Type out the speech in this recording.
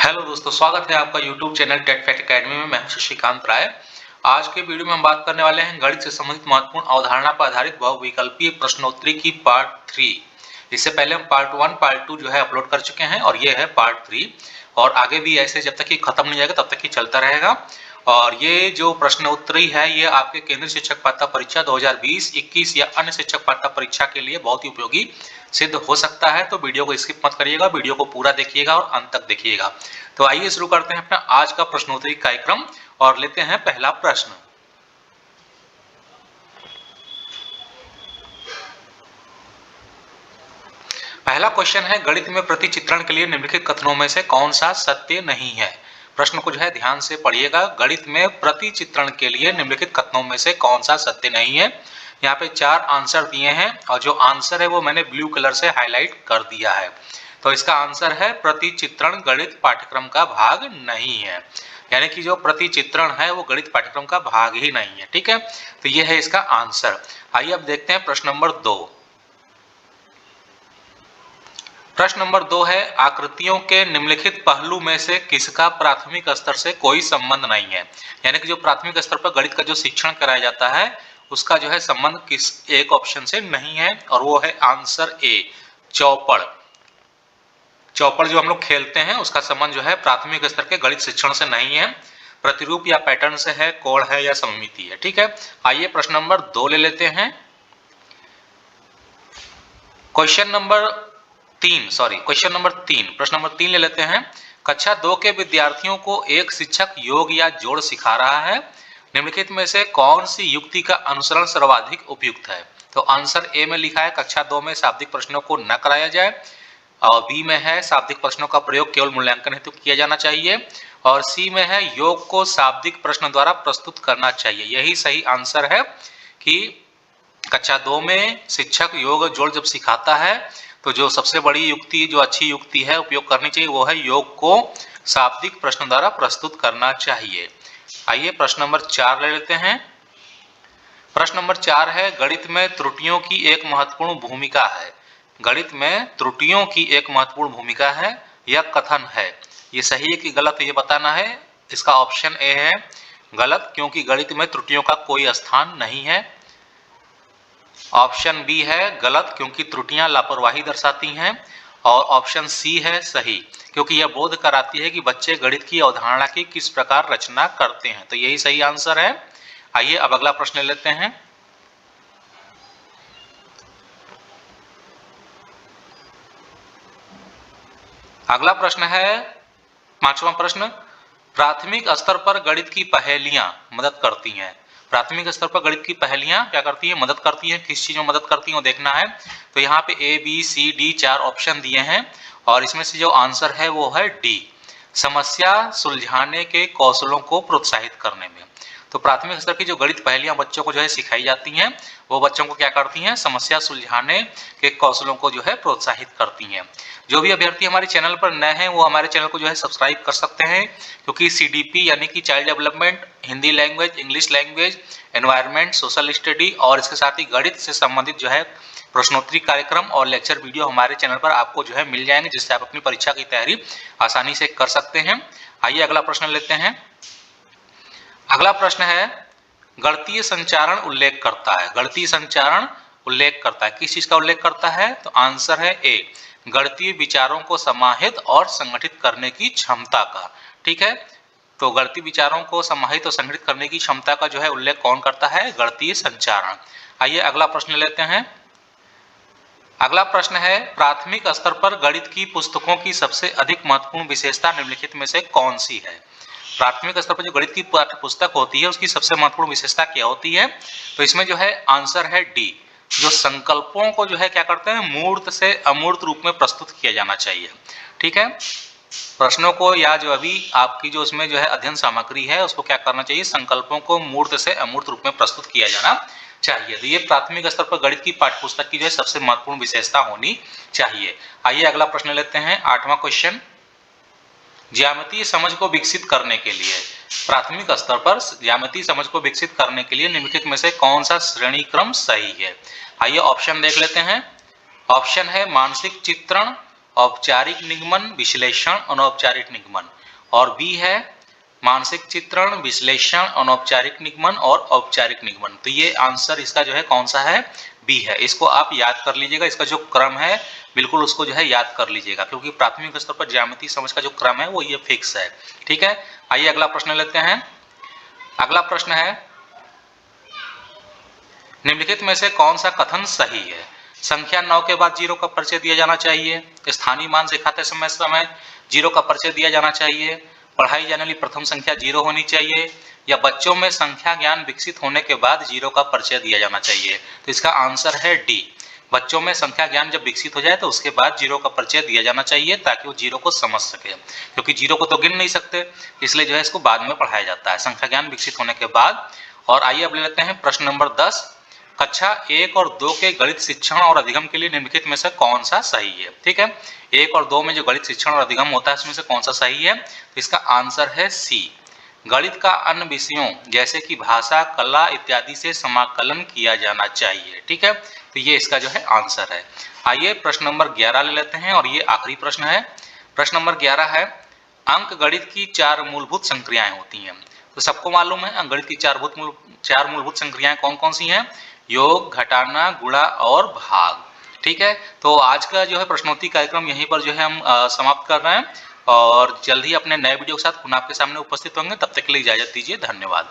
Hello दोस्तों, स्वागत है आपका YouTube channel tech fact academy में। मैं हूं शशिकांत राय। आज के वीडियो में हम बात करने वाले हैं गणित से संबंधित महत्वपूर्ण अवधारणा पर आधारित बहुविकल्पीय प्रश्नोत्तरी की पार्ट 3। इससे पहले हम पार्ट 1 पार्ट 2 जो है अपलोड कर चुके हैं और ये है पार्ट 3। और आगे भी ऐसे जब तक ये खत्म नहीं जाएगा तब तक ये चलता रहेगा। और ये जो प्रश्नोत्तरी है ये आपके केंद्रीय शिक्षक पात्रता परीक्षा 2020-21 या अन्य शिक्षक पात्रता परीक्षा के लिए बहुत ही उपयोगी सिद्ध हो सकता है। तो वीडियो को स्किप मत करिएगा, वीडियो को पूरा देखिएगा और अंत तक देखिएगा। तो आइए शुरू करते हैं अपना आज का प्रश्नोत्तरी कार्यक्रम और लेते हैं पहला प्रश्न। पहला क्वेश्चन है, गणित में प्रतिचित्रण के लिए निम्नलिखित कथनों में से कौन सा सत्य नहीं है। प्रश्न को जो है ध्यान से पढ़िएगा। गणित में प्रतिचित्रण के लिए निम्नलिखित कथनों में से कौन सा सत्य नहीं है। यहाँ पे 4 आंसर दिए हैं और जो आंसर है वो मैंने ब्लू कलर से हाईलाइट कर दिया है। तो इसका आंसर है प्रतिचित्रण गणित पाठ्यक्रम का भाग नहीं है। यानी कि जो प्रतिचित्रण है वो गणित पाठ्यक्रम का भाग ही नहीं है। ठीक है, तो ये है इसका आंसर। आइए अब देखते हैं प्रश्न नंबर 2। प्रश्न नंबर 2 है, आकृतियों के निम्नलिखित पहलू में से किसका प्राथमिक स्तर से कोई संबंध नहीं है। यानी कि जो प्राथमिक स्तर पर गणित का जो शिक्षण कराया जाता है उसका जो है संबंध किस एक ऑप्शन से नहीं है, और वो है आंसर ए, चौपड़। चौपड़ जो हम लोग खेलते हैं उसका संबंध जो है प्राथमिक स्तर के गणित शिक्षण से नहीं है, प्रतिरूप या पैटर्न से है, कोण है या सममिति है। ठीक है, आइए प्रश्न नंबर 2 ले लेते हैं। क्वेश्चन नंबर 3 प्रश्न नंबर 3 ले लेते हैं। कक्षा 2 के विद्यार्थियों को एक शिक्षक योग या जोड़ सिखा रहा है। निम्नलिखित में से कौन सी युक्ति का अनुसरण सर्वाधिक उपयुक्त है। तो आंसर ए में लिखा है कक्षा 2 में शाब्दिक प्रश्नों को न कराया जाए, और बी में है शाब्दिक प्रश्नों का प्रयोग केवल मूल्यांकन हेतु किया जाना चाहिए, और सी में है योग को शाब्दिक प्रश्न द्वारा प्रस्तुत करना चाहिए। यही सही आंसर है कि कक्षा 2 में शिक्षक योग जोड़ जब सिखाता है तो जो सबसे बड़ी युक्ति, जो अच्छी युक्ति है उपयोग करनी चाहिए, वो है योग को शाब्दिक प्रश्न द्वारा प्रस्तुत करना चाहिए। आइए प्रश्न नंबर 4 ले लेते हैं। प्रश्न नंबर 4 है, गणित में त्रुटियों की एक महत्वपूर्ण भूमिका है। गणित में त्रुटियों की एक महत्वपूर्ण भूमिका है, यह कथन है। ये सही है कि गलत है ये बताना है। इसका ऑप्शन ए है गलत, क्योंकि गणित में त्रुटियों का कोई स्थान नहीं है। ऑप्शन बी है गलत, क्योंकि त्रुटियां लापरवाही दर्शाती हैं। और ऑप्शन सी है सही, क्योंकि यह बोध कराती है कि बच्चे गणित की अवधारणा की किस प्रकार रचना करते हैं। तो यही सही आंसर है। आइए अब अगला प्रश्न ले लेते हैं। अगला प्रश्न है 5वां प्रश्न, प्राथमिक स्तर पर गणित की पहेलियां मदद करती हैं। प्राथमिक स्तर पर गणित की पहेलियां क्या करती है, मदद करती है। किस चीज में मदद करती है वो देखना है। तो यहाँ पे A B C D 4 option दिए हैं और इसमें से जो आंसर है वो है डी, समस्या सुलझाने के कौशलों को प्रोत्साहित करने में। तो प्राथमिक स्तर की जो गणित पहेलियां बच्चों को जो है सिखाई जाती हैं वो बच्चों को क्या करती हैं, समस्या सुलझाने के कौशलों को जो है प्रोत्साहित करती हैं। जो भी अभ्यर्थी हमारे चैनल पर नए हैं वो हमारे चैनल को जो है सब्सक्राइब कर सकते हैं, क्योंकि सीडीपी यानी कि child development, Hindi language, English language, environment, social study और इसके साथ ही गणित से संबंधित जो है प्रश्नोत्तरी कार्यक्रम और लेक्चर वीडियो हमारे चैनल पर आपको जो है मिल जाएंगे, जिससे आप अपनी परीक्षा की तैयारी आसानी से कर सकते हैं। आइए अगला प्रश्न लेते हैं। अगला प्रश्न है, गणितीय संचारण उल्लेख करता है। गणितीय संचारण उल्लेख करता है, किस चीज का उल्लेख करता है। तो आंसर है ए, गणितीय विचारों को समाहित और संगठित करने की क्षमता का। ठीक है, तो गणितीय विचारों को समाहित और संगठित करने की क्षमता का जो है उल्लेख कौन करता है, गणितीय संचारण। आइए अगला प्रश्न लेते हैं। अगला प्रश्न है, प्राथमिक स्तर पर गणित की पुस्तकों की सबसे अधिक महत्वपूर्ण विशेषता निम्नलिखित में से कौन सी है। प्राथमिक स्तर पर जो गणित की पाठ्य पुस्तक होती है उसकी सबसे महत्वपूर्ण विशेषता क्या होती है। तो इसमें जो है आंसर है डी, जो संकल्पों को जो है क्या करते हैं, मूर्त से अमूर्त रूप में प्रस्तुत किया जाना चाहिए। ठीक है, प्रश्नों को या जो अभी आपकी जो उसमें जो है अध्ययन सामग्री है उसको क्या करना चाहिए, संकल्पों को मूर्त से अमूर्त रूप में प्रस्तुत किया जाना चाहिए। तो ये प्राथमिक स्तर पर गणित की पाठ्यपुस्तक की जो है सबसे महत्वपूर्ण विशेषता होनी चाहिए। आइए अगला प्रश्न लेते हैं, 8वां क्वेश्चन। ज्यामितीय समझ को विकसित करने के लिए, प्राथमिक स्तर पर ज्यामितीय समझ को विकसित करने के लिए निम्नलिखित में से कौन सा श्रेणी क्रम सही है। आइए ऑप्शन देख लेते हैं। ऑप्शन है मानसिक चित्रण, औपचारिक निगमन, विश्लेषण, अनौपचारिक निगमन। और बी है मानसिक चित्रण, विश्लेषण, अनौपचारिक निगमन और औपचारिक निगमन। तो ये आंसर इसका जो है कौन सा है, बी है। इसको आप याद कर लीजिएगा, इसका जो क्रम है बिल्कुल उसको जो है याद कर लीजिएगा, क्योंकि प्राथमिक स्तर पर ज्यामितीय समझ का जो क्रम है वो ये फिक्स है। ठीक है, आइए अगला प्रश्न लेते हैं। अगला प्रश्न है, निम्नलिखित में से कौन सा कथन सही है? संख्या 9 के बाद 0 का परिचय दिया जाना चाहिए, स्थानीय मान सिखाते समय समय 0 का परिचय दिया जाना चाहिए, पढ़ाई जाने वाली प्रथम संख्या 0 होनी चाहिए, या बच्चों में संख्या ज्ञान विकसित होने के बाद 0 का परिचय दिया जाना चाहिए। तो इसका आंसर है डी, बच्चों में संख्या ज्ञान जब विकसित हो जाए तो उसके बाद 0 का परिचय दिया जाना चाहिए, ताकि वो 0 को समझ सके, क्योंकि 0 को तो गिन नहीं सकते, इसलिए जो है इसको बाद में पढ़ाया जाता है, संख्या ज्ञान विकसित होने के बाद। और आइए अब ले लेते हैं प्रश्न नंबर 10। कक्षा 1 और 2 के गणित शिक्षण और अधिगम के लिए निम्नलिखित में से कौन सा सही है? ठीक है, 1 और 2 में जो गणित शिक्षण और अधिगम होता है उसमें से कौन सा सही है? तो इसका आंसर है सी, गणित का अन्य विषयों जैसे कि भाषा, कला इत्यादि से समाकलन किया जाना चाहिए। ठीक है, तो ये इसका जो है आंसर है। आइए प्रश्न नंबर 11 ले लेते हैं, और ये आखिरी प्रश्न है। प्रश्न नंबर 11 है, अंक गणित की 4 मूलभूत संक्रियाएं होती हैं। तो सबको मालूम है अंक गणित की 4 मूलभूत संक्रियाएं कौन कौन सी हैं? योग, घटाना, गुणा और भाग। ठीक है, तो आज का जो है प्रश्नोत्तरी कार्यक्रम यहीं पर जो है हम समाप्त कर रहे हैं, और जल्द ही अपने नए वीडियो के साथ पुनः आपके सामने उपस्थित होंगे। तब तक के लिए इजाजत दीजिए, धन्यवाद।